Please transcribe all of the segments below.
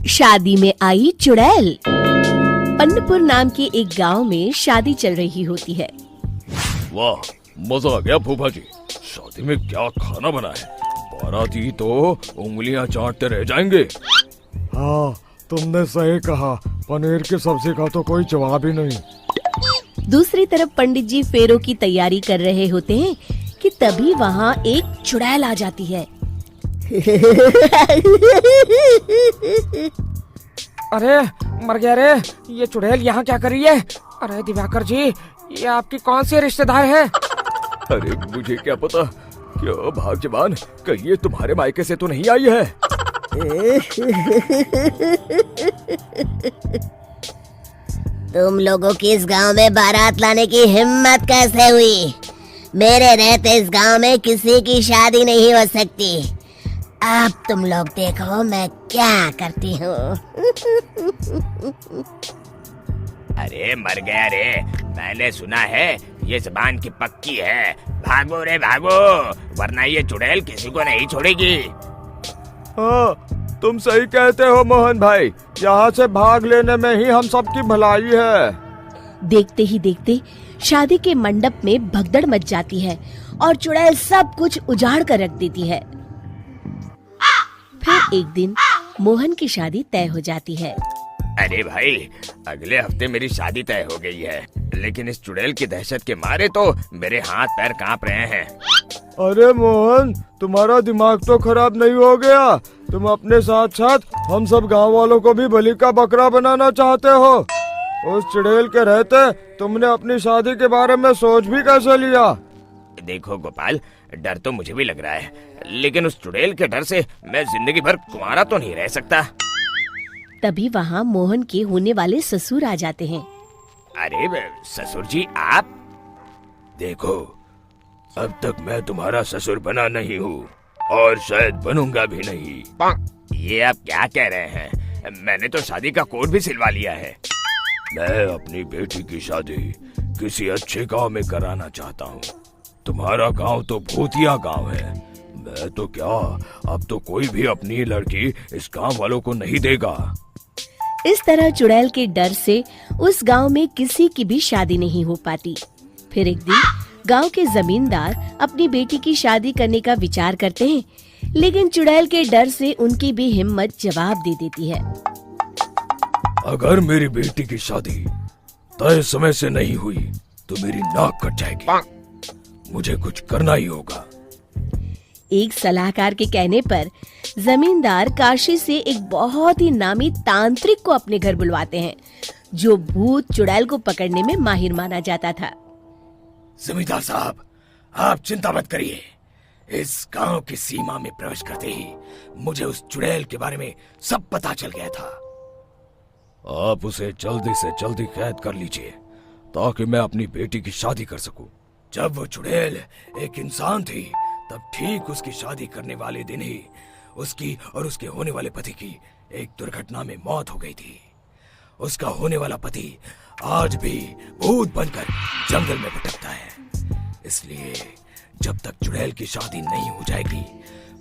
शादी में आई चुड़ैल। पन्नपुर नाम के एक गांव में शादी चल रही होती है। वाह, मजा आ गया फूफा जी। शादी में क्या खाना बना है? बाराती तो उंगलियां चाटते रह जाएंगे। हाँ, तुमने सही कहा। पनीर की सब्जी का तो कोई जवाब ही नहीं। दूसरी तरफ पंडित जी फेरों की तैयारी कर रहे होते हैं कि तभी वहाँ एक चुड़ैल आ जाती है। अरे मर गया रे, ये चुड़ैल यहाँ क्या कर रही है? अरे दिवाकर जी, ये आपकी कौन सी रिश्तेदार है? अरे मुझे क्या पता। क्या भाग्यवान, कहीं ये तुम्हारे मायके से तो नहीं आई है? तुम लोगों की इस गांव में बारात लाने की हिम्मत कैसे हुई? मेरे रहते इस गांव में किसी की शादी नहीं हो सकती। अब तुम लोग देखो मैं क्या करती हूँ। अरे मर गया रे, मैंने सुना है ये जबान की पक्की है। भागो रे भागो, वरना ये चुड़ैल किसी को नहीं छोड़ेगी। हाँ, तुम सही कहते हो मोहन भाई। यहाँ से भाग लेने में ही हम सबकी भलाई है। देखते ही देखते शादी के मंडप में भगदड़ मच जाती है और चुड़ैल सब कुछ उजाड़ कर रख देती है। फिर एक दिन मोहन की शादी तय हो जाती है। अरे भाई, अगले हफ्ते मेरी शादी तय हो गई है, लेकिन इस चुड़ैल की दहशत के मारे तो मेरे हाथ पैर कांप रहे हैं। अरे मोहन, तुम्हारा दिमाग तो खराब नहीं हो गया? तुम अपने साथ साथ हम सब गांव वालों को भी बलि का बकरा बनाना चाहते हो? उस चुड़ैल के रहते तुमने अपनी शादी के बारे में सोच भी कैसे लिया? देखो गोपाल, डर तो मुझे भी लग रहा है, लेकिन उस चुड़ैल के डर से मैं जिंदगी भर कुंवारा तो नहीं रह सकता। तभी वहाँ मोहन के होने वाले ससुर आ जाते हैं। अरे ससुर जी, आप? देखो, अब तक मैं तुम्हारा ससुर बना नहीं हूँ और शायद बनूंगा भी नहीं। ये आप क्या कह रहे हैं? मैंने तो शादी का कोड भी सिलवा लिया है। मैं अपनी बेटी की शादी किसी अच्छे गांव में कराना चाहता हूँ। तुम्हारा गांव तो भूतिया गांव है। मैं तो क्या, अब तो कोई भी अपनी लड़की इस गांव वालों को नहीं देगा। इस तरह चुड़ैल के डर से उस गांव में किसी की भी शादी नहीं हो पाती। फिर एक दिन गांव के जमींदार अपनी बेटी की शादी करने का विचार करते हैं, लेकिन चुड़ैल के डर से उनकी भी हिम्मत जवाब दे देती है। अगर मेरी बेटी की शादी तय समय से नहीं हुई तो मेरी नाक कट जाएगी। मुझे कुछ करना ही होगा। एक सलाहकार के कहने पर जमींदार काशी से एक बहुत ही नामी तांत्रिक को अपने घर बुलवाते हैं, जो भूत चुड़ैल को पकड़ने में माहिर माना जाता था। जमींदार साहब, आप चिंता मत करिए। इस गांव की सीमा में प्रवेश करते ही मुझे उस चुड़ैल के बारे में सब पता चल गया था। आप उसे जल्दी से जल्दी कैद कर लीजिए ताकि मैं अपनी बेटी की शादी कर सकूं। जब वो चुड़ैल एक इंसान थी, तब ठीक उसकी शादी करने वाले दिन ही उसकी और उसके होने वाले पति की एक दुर्घटना में मौत हो गई थी। उसका होने वाला पति आज भी भूत बनकर जंगल में भटकता है। इसलिए जब तक चुड़ैल की शादी नहीं हो जाएगी,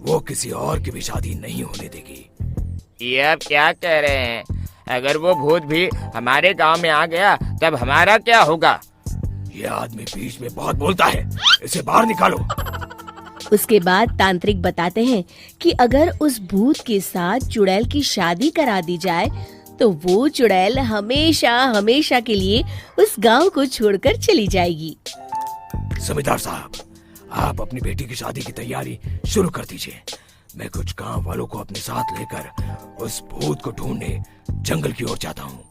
वो किसी और की भी शादी नहीं होने देगी। ये आप क्या कह रहे हैं? अगर वो भूत भी हमारे गांव में आ गया तब हमारा क्या होगा? ये आदमी बीच में बहुत बोलता है, इसे बाहर निकालो। उसके बाद तांत्रिक बताते हैं कि अगर उस भूत के साथ चुड़ैल की शादी करा दी जाए तो वो चुड़ैल हमेशा हमेशा के लिए उस गांव को छोड़कर चली जाएगी। जमींदार साहब, आप अपनी बेटी की शादी की तैयारी शुरू कर दीजिए। मैं कुछ गांव वालों को अपने साथ लेकर उस भूत को ढूंढने जंगल की ओर जाता हूँ।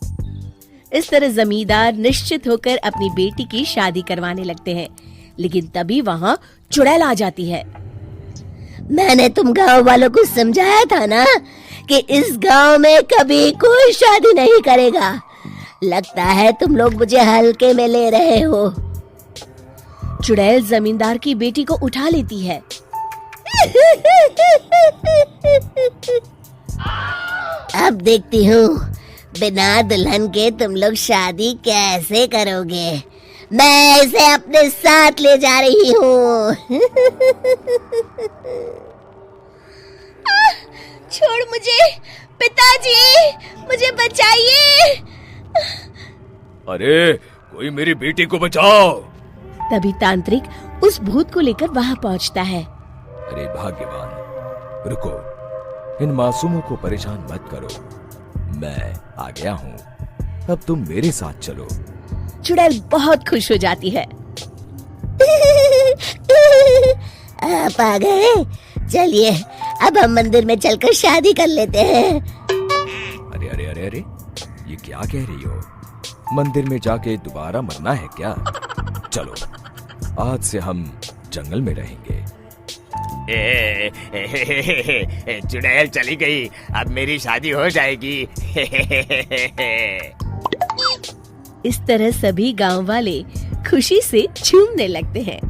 इस तरह जमींदार निश्चित होकर अपनी बेटी की शादी करवाने लगते हैं, लेकिन तभी वहाँ चुड़ैल आ जाती है। मैंने तुम गांव वालों को समझाया था ना कि इस गांव में कभी कोई शादी नहीं करेगा। लगता है तुम लोग मुझे हल्के में ले रहे हो। चुड़ैल जमींदार की बेटी को उठा लेती है। अब देखती हूँ बिना दुल्हन के तुम लोग शादी कैसे करोगे। मैं इसे अपने साथ ले जा रही हूँ। छोड़ मुझे, पिताजी, मुझे बचाइए। अरे कोई मेरी बेटी को बचाओ। तभी तांत्रिक उस भूत को लेकर वहां पहुंचता है। अरे भाग्यवान, रुको, इन मासूमों को परेशान मत करो, मैं आ गया हूँ, अब तुम मेरे साथ चलो। चुड़ैल बहुत खुश हो जाती है। आप आ गए, चलिए अब हम मंदिर में चलकर शादी कर लेते हैं। अरे अरे अरे अरे, ये क्या कह रही हो? मंदिर में जाके दोबारा मरना है क्या? चलो, आज से हम जंगल में रहेंगे। चुड़ैल चली गई, अब मेरी शादी हो जाएगी। इस तरह सभी गांव वाले खुशी से झूमने लगते हैं।